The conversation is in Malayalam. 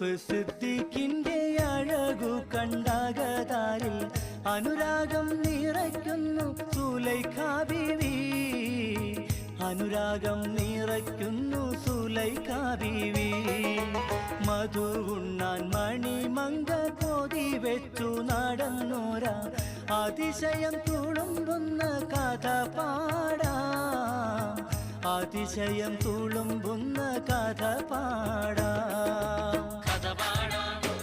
യൂസുഫ് സിദ്ദീഖിന്റെ അഴകു കണ്ടാകതാരിൽ അനുരാഗം നിറയ്ക്കുന്നു സുലൈഖ ബീവി. അനുരാഗം നിറയ്ക്കുന്നു സുലൈഖ ബീവി. മധു ഉണ്ണാൻ മണിമങ്ക കൊതി വെച്ചു നടന്നോര അതിശയം തുളുമ്പുന്ന കഥ പാടാം. അതിശയം തുളുമ്പുന്ന കഥ പാടാം. കഥ പാടാം.